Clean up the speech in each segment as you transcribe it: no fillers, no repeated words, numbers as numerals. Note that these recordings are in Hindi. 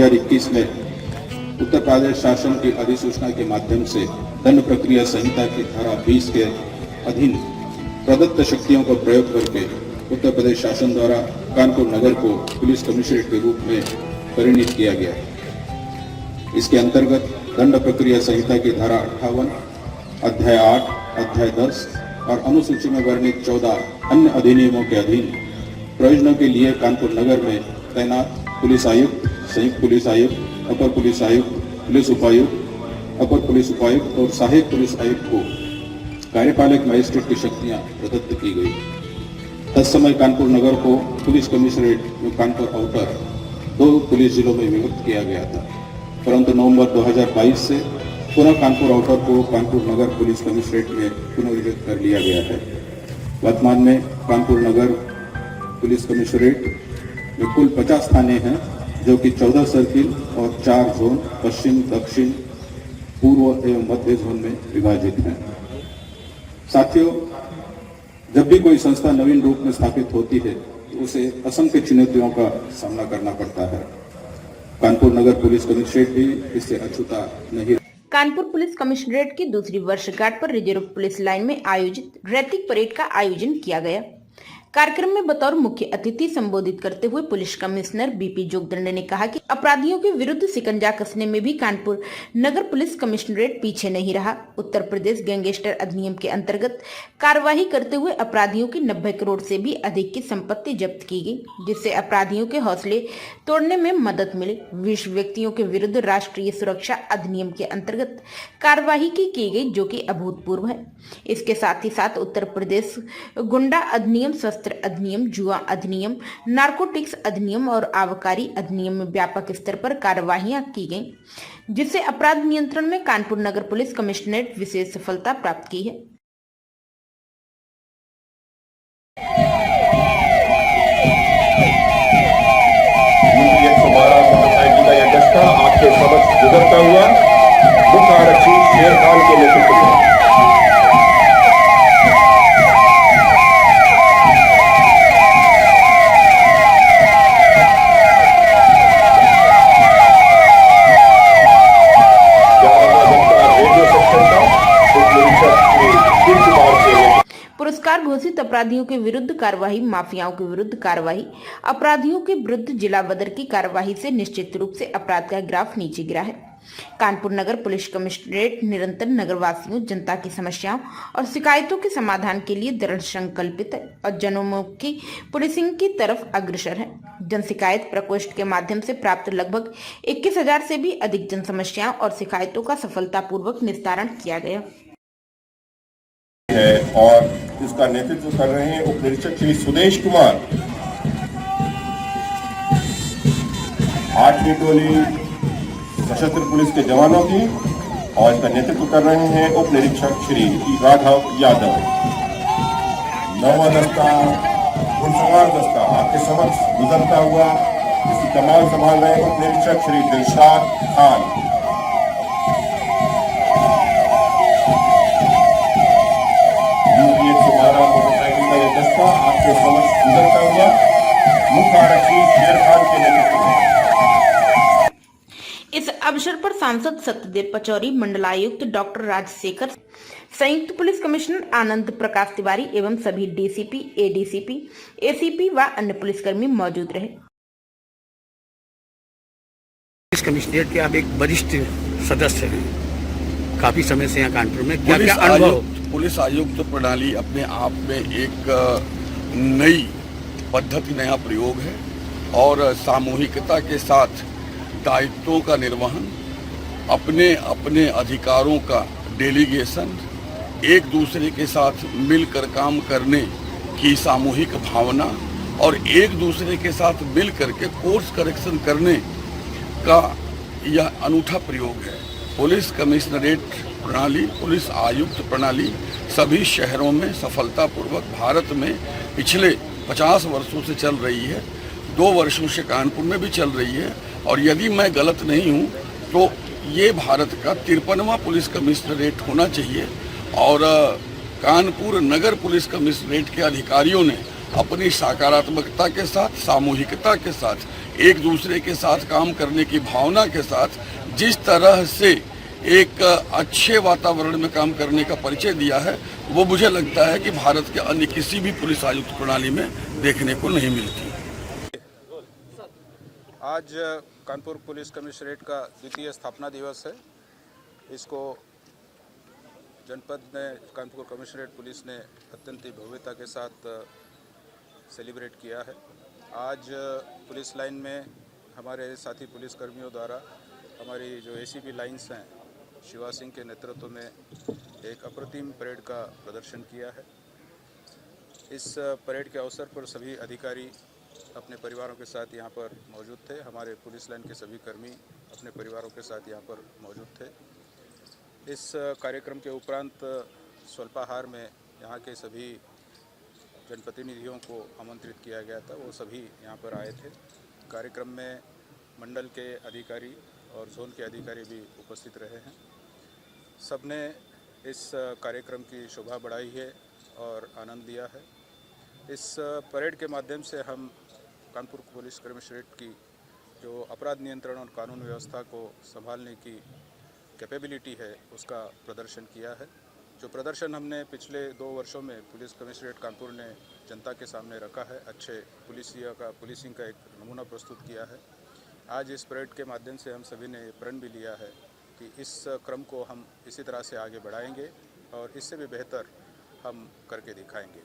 2021 में उत्तर प्रदेश शासन की अधिसूचना के माध्यम से दंड प्रक्रिया संहिता की धारा 20 के अधीन प्रदत्त शक्तियों का प्रयोग करके उत्तर प्रदेश शासन द्वारा कानपुर नगर को पुलिस कमिश्नरेट के रूप में परिणित किया गया। इसके अंतर्गत दंड प्रक्रिया संहिता की धारा 58, अध्याय 8, अध्याय 10 और अनुसूची में वर्णित 14 अन्य अधिनियमों के अधीन प्रयोजनों के लिए कानपुर नगर में तैनात पुलिस आयुक्त, संयुक्त पुलिस आयुक्त, अपर पुलिस आयुक्त, पुलिस उपायुक्त, अपर पुलिस उपायुक्त और सहायक पुलिस आयुक्त को कार्यपालक मजिस्ट्रेट की शक्तियां प्रदत्त की गई। तत्समय कानपुर नगर को पुलिस कमिश्नरेट में कानपुर आउटर 2 पुलिस जिलों में विभक्त किया गया था, परंतु नवंबर 2022 से पुनः कानपुर आउटर को कानपुर नगर पुलिस कमिश्नरेट में पुनर्विभक्त कर लिया गया है। वर्तमान में कानपुर नगर पुलिस कमिश्नरेट में कुल 50 थाने हैं, जो कि 14 सर्किल और 4 जोन पश्चिम, दक्षिण, पूर्व एवं मध्य जोन में विभाजित हैं। साथियों, जब भी कोई संस्था नवीन रूप में स्थापित होती है तो उसे असंख्य चुनौतियों का सामना करना पड़ता है। कानपुर नगर पुलिस कमिश्नरेट भी इससे अछूता नहीं। कानपुर पुलिस कमिश्नरेट की दूसरी वर्षगांठ पर रिजर्व पुलिस लाइन में आयोजित रैतिक परेड का आयोजन किया गया। कार्यक्रम में बतौर मुख्य अतिथि संबोधित करते हुए पुलिस कमिश्नर बीपी जोगदंड ने कहा कि अपराधियों के विरुद्ध शिकंजा कसने में भी कानपुर नगर पुलिस कमिश्नरेट पीछे नहीं रहा। उत्तर प्रदेश गैंगस्टर अधिनियम के अंतर्गत कार्यवाही करते हुए अपराधियों की 90 करोड़ से भी अधिक की संपत्ति जब्त की गई, जिससे अपराधियों के हौसले तोड़ने में मदद मिली। 20 व्यक्तियों के विरुद्ध राष्ट्रीय सुरक्षा अधिनियम के अंतर्गत कार्यवाही की गई, जो कि अभूतपूर्व है। इसके साथ ही साथ उत्तर प्रदेश गुंडा अधिनियम, अधिनियम, जुआ अधिनियम, नारकोटिक्स अधिनियम और आबकारी अधिनियम में व्यापक स्तर पर कार्यवाहियां की गईं, जिससे अपराध नियंत्रण में कानपुर नगर पुलिस कमिश्नरेट विशेष सफलता प्राप्त की है। आपके समक्ष गुजरता हुआ मुख्य आरक्षी शेर खान के नेतृत्व में पुरस्कार घोषित अपराधियों के विरुद्ध कार्यवाही, माफियाओं के विरुद्ध कार्यवाही, अपराधियों के विरुद्ध जिला बदर की कार्यवाही से निश्चित रूप से अपराध का ग्राफ नीचे गिरा है। कानपुर नगर पुलिस कमिश्नरेट निरंतर नगरवासियों, जनता की समस्याओं और शिकायतों के समाधान के लिए दृढ़ संकल्पित है और जनोन्मुखी पुलिसिंग की तरफ अग्रसर है। जन शिकायत प्रकोष्ठ के माध्यम से प्राप्त लगभग 21,000 से भी अधिक जन समस्याओं और शिकायतों का सफलतापूर्वक निस्तारण किया गया है और इसका नेतृत्व कर रहे हैं उप निरीक्षक श्री सुदेश कुमार। 8वीं टोली सशस्त्र पुलिस के जवानों की और इसका नेतृत्व कर रहे हैं उप निरीक्षक श्री राघव यादव। 9वां दस्ता घुड़सवार दस्ता आपके समक्ष गुजरता हुआ इसकी कमान संभाल रहे हैं उप निरीक्षक श्री दिलशाद खान। आपके समक्ष गुजरता हुआ मुख्य आरक्षी शेर खान के नेतृत्व में। इस अवसर पर सांसद सत्यदेव पचौरी, मंडलायुक्त डॉक्टर राजशेखर, संयुक्त पुलिस कमिश्नर आनंद प्रकाश तिवारी एवं सभी डीसीपी, एडीसीपी, एसीपी व अन्य पुलिसकर्मी मौजूद रहे। पुलिस कमिश्नरेट के आप एक वरिष्ठ सदस्य हैं, काफी समय से यहाँ कानपुर में क्या अनुभव? पुलिस आयुक्त प्रणाली अपने आप में एक नई पद्धति, नया प्रयोग है और सामूहिकता के साथ दायित्वों का निर्वहन, अपने अपने अधिकारों का डेलीगेशन, एक दूसरे के साथ मिलकर काम करने की सामूहिक भावना और एक दूसरे के साथ मिलकर के कोर्स करेक्शन करने का यह अनूठा प्रयोग है। पुलिस कमिश्नरेट प्रणाली, पुलिस आयुक्त प्रणाली सभी शहरों में सफलतापूर्वक भारत में पिछले 50 वर्षों से चल रही है। 2 वर्षों से कानपुर में भी चल रही है और यदि मैं गलत नहीं हूं तो ये भारत का 53वां पुलिस कमिश्नरेट होना चाहिए और कानपुर नगर पुलिस कमिश्नरेट के अधिकारियों ने अपनी सकारात्मकता के साथ, सामूहिकता के साथ, एक दूसरे के साथ काम करने की भावना के साथ जिस तरह से एक अच्छे वातावरण में काम करने का परिचय दिया है, वो मुझे लगता है कि भारत के अन्य किसी भी पुलिस आयुक्त प्रणाली में देखने को नहीं मिलती। आज कानपुर पुलिस कमिश्नरेट का द्वितीय स्थापना दिवस है। इसको जनपद में कानपुर कमिश्नरेट पुलिस ने अत्यंत ही भव्यता के साथ सेलिब्रेट किया है। आज पुलिस लाइन में हमारे साथी पुलिसकर्मियों द्वारा हमारी जो एसीपी लाइन्स हैं, शिवा सिंह के नेतृत्व में एक अप्रतिम परेड का प्रदर्शन किया है। इस परेड के अवसर पर सभी अधिकारी अपने परिवारों के साथ यहाँ पर मौजूद थे। हमारे पुलिस लाइन के सभी कर्मी अपने परिवारों के साथ यहाँ पर मौजूद थे। इस कार्यक्रम के उपरांत स्वल्पाहार में यहाँ के सभी जनप्रतिनिधियों को आमंत्रित किया गया था, वो सभी यहाँ पर आए थे। कार्यक्रम में मंडल के अधिकारी और जोन के अधिकारी भी उपस्थित रहे हैं। सबने इस कार्यक्रम की शोभा बढ़ाई है और आनंद लिया है। इस परेड के माध्यम से हम कानपुर पुलिस कमिश्नरेट की जो अपराध नियंत्रण और कानून व्यवस्था को संभालने की कैपेबिलिटी है, उसका प्रदर्शन किया है। जो प्रदर्शन हमने पिछले 2 वर्षों में पुलिस कमिश्नरेट कानपुर ने जनता के सामने रखा है, अच्छे पुलिसिंग का एक नमूना प्रस्तुत किया है। आज इस परेड के माध्यम से हम सभी ने प्रण भी लिया है कि इस क्रम को हम इसी तरह से आगे बढ़ाएंगे और इससे भी बेहतर हम करके दिखाएंगे।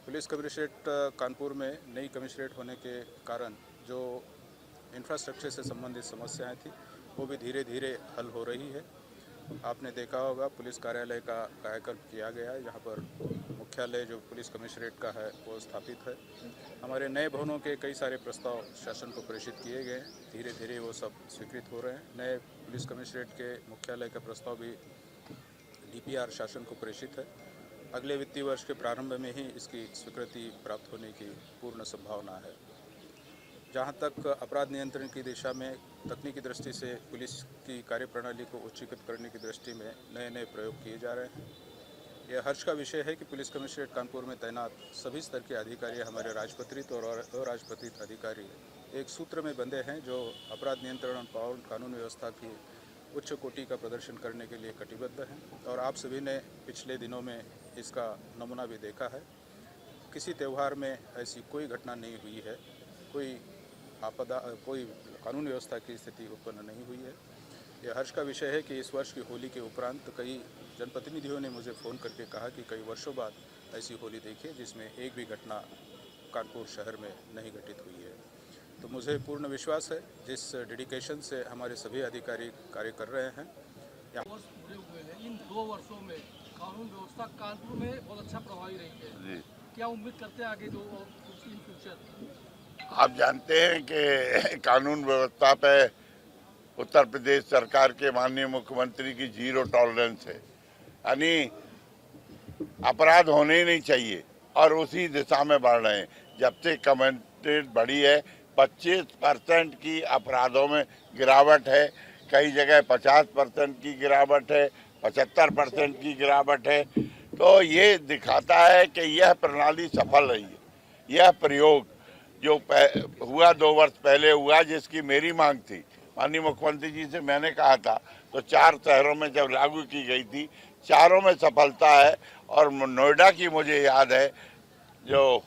पुलिस कमिश्नरेट कानपुर में नई कमिश्नरेट होने के कारण जो इंफ्रास्ट्रक्चर से संबंधित समस्याएं थी, वो भी धीरे धीरे हल हो रही है। आपने देखा होगा पुलिस कार्यालय का कायाकल्प किया गया है। यहाँ पर मुख्यालय जो पुलिस कमिश्नरेट का है वो स्थापित है। हमारे नए भवनों के कई सारे प्रस्ताव शासन को प्रेषित किए गए, धीरे धीरे वो सब स्वीकृत हो रहे हैं। नए पुलिस कमिश्नरेट के मुख्यालय का प्रस्ताव भी DPR शासन को प्रेषित है। अगले वित्तीय वर्ष के प्रारंभ में ही इसकी स्वीकृति प्राप्त होने की पूर्ण संभावना है। जहाँ तक अपराध नियंत्रण की दिशा में तकनीकी दृष्टि से पुलिस की कार्यप्रणाली को उच्चीकृत करने की दृष्टि में नए नए प्रयोग किए जा रहे हैं। यह हर्ष का विषय है कि पुलिस कमिश्नरेट कानपुर में तैनात सभी स्तर के अधिकारी, हमारे राजपत्रित और अराजपत्रित अधिकारी एक सूत्र में बंधे हैं, जो अपराध नियंत्रण और कानून व्यवस्था की उच्च कोटि का प्रदर्शन करने के लिए कटिबद्ध हैं। और आप सभी ने पिछले दिनों में इसका नमूना भी देखा है। किसी त्यौहार में ऐसी कोई घटना नहीं हुई है, कोई आपदा, कोई कानून व्यवस्था की स्थिति उत्पन्न नहीं हुई है। यह हर्ष का विषय है कि इस वर्ष की होली के उपरांत कई जनप्रतिनिधियों ने मुझे फ़ोन करके कहा कि कई वर्षों बाद ऐसी होली देखी है जिसमें एक भी घटना कानपुर शहर में नहीं घटित हुई है। तो मुझे पूर्ण विश्वास है जिस डेडिकेशन से हमारे सभी अधिकारी कार्य कर रहे हैं। इन 2 वर्षों में कानून व्यवस्था कानपुर में बहुत अच्छा प्रभावी रही है। क्या उम्मीद करते हैं आगे जो इन फ्यूचर? आप जानते हैं कि कानून व्यवस्था पे उत्तर प्रदेश सरकार के माननीय मुख्यमंत्री की 0 टॉलरेंस है, यानी अपराध होने ही नहीं चाहिए और उसी दिशा में बढ़ रहे हैं। जब से कमिश्नरेट बढ़ी है 25% की अपराधों में गिरावट है, कई जगह 50% की गिरावट है, 75% की गिरावट है। तो ये दिखाता है कि यह प्रणाली सफल रही है। यह प्रयोग जो हुआ 2 वर्ष पहले हुआ, जिसकी मेरी मांग थी, माननीय मुख्यमंत्री जी से मैंने कहा था, तो 4 शहरों में जब लागू की गई थी, चारों में सफलता है। और नोएडा की मुझे याद है, जो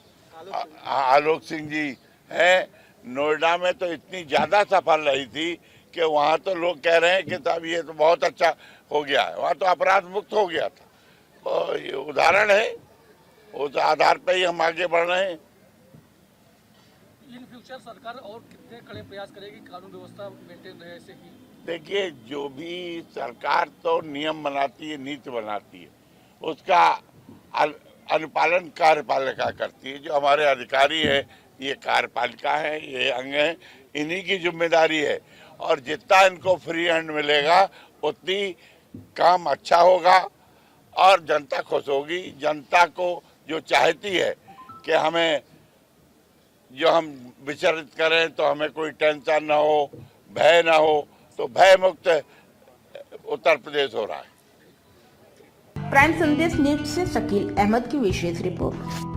आलोक सिंह जी हैं, नोएडा में तो इतनी ज़्यादा सफल रही थी कि वहाँ तो लोग कह रहे हैं कि साहब ये तो बहुत अच्छा हो गया है, वहाँ तो अपराध मुक्त हो गया था। तो ये उदाहरण है, उस आधार पर ही हम आगे बढ़ रहे हैं। इन फ्यूचर सरकार और कितने कड़े प्रयास करेगी कानून व्यवस्था मेंटेन रहे ऐसे ही? देखिए, जो भी सरकार तो नियम बनाती है, नीति बनाती है, उसका अनुपालन कार्यपालिका करती है। जो हमारे अधिकारी है, ये कार्यपालिका है, ये अंग है, इन्हीं की जिम्मेदारी है। और जितना इनको फ्री हैंड मिलेगा उतनी काम अच्छा होगा और जनता खुश होगी। जनता को जो चाहती है कि हमें जो हम विचरित करें तो हमें कोई टेंशन ना हो, भय ना हो, तो भय मुक्त उत्तर प्रदेश हो रहा है। प्राइम संदेश न्यूज से शकील अहमद की विशेष रिपोर्ट।